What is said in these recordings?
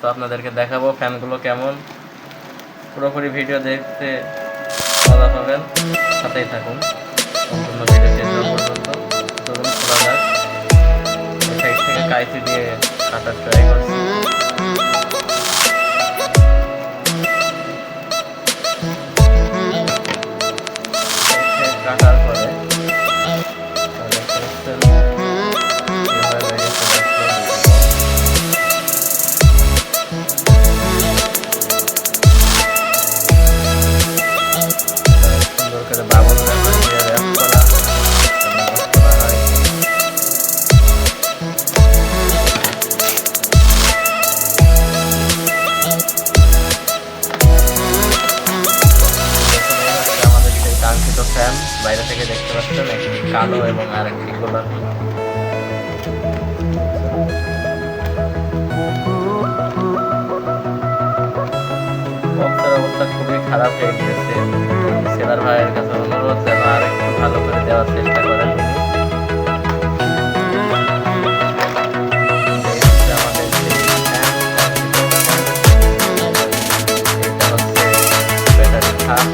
তো আপনাদেরকে দেখাবো ফ্যানগুলো কেমন। পুরোপুরি ভিডিও দেখতে মজা পাবেন, সাথেই থাকুন সম্পূর্ণ ভিডিও শেষ হওয়া পর্যন্ত। চলুন খোলা যাক। এই সাইড থেকে কাইচি দিয়ে কাটার ট্রাই করছি। কাটার পরে সুন্দর করে বাবল দিয়ে র্যাপ করা হয়। আমাদের সেই কাঙ্ক্ষিত ফ্যান বাইরে থেকে দেখতে পাচ্ছেন, একটি কালো এবং আরেকটি গোলাপি। বক্সের অবস্থা খুবই খারাপ হয়ে গিয়েছে। সেলার ভাইয়ের কাছে অনুরোধ যেন আর একটু ভালো করে দেওয়ার চেষ্টা করেন তিনি। আমাদের এটা হচ্ছে ব্যাটারি খাপ।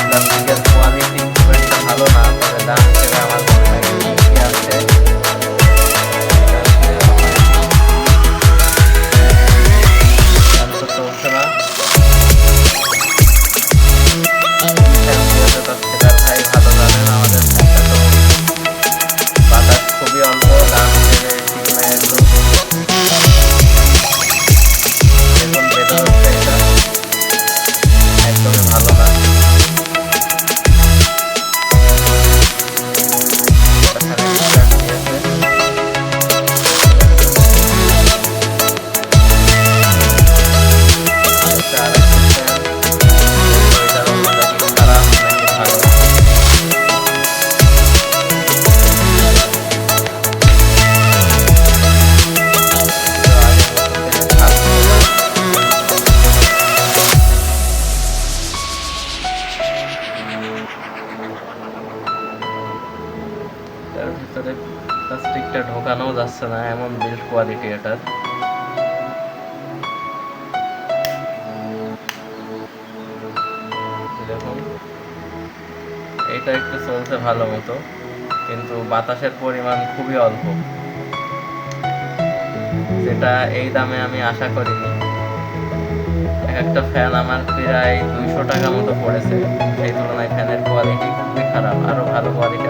প্লাস্টিকের কোয়ালিটি খুব একটা ভালো না, তবে দাম হিসেবে আমার মনে হয় ঠিকই আছে। চলছে না, ভাই ভালো জানেন আমাদের ফ্যানটা তো বাতাস খুবই অল্প, দাম হিসেবে ঠিক নাই একদম। দেখুন বেতন হচ্ছে এটা একদমই ভালো না। এটার ভিতরে প্লাস্টিকটা ঢোকানো যাচ্ছে না, এমন বিল্ড কোয়ালিটি এটার। দেখুন এটা একটু চলছে ভালো মতো, কিন্তু বাতাসের পরিমাণ খুবই অল্প, যেটা এই দামে আমি আশা করিনি। একটা ফ্যান আমার প্রায় 200 টাকা মতো পড়েছে, সেই তুলনায় ফ্যানের কোয়ালিটি খুবই খারাপ। আরো ভালো কোয়ালিটি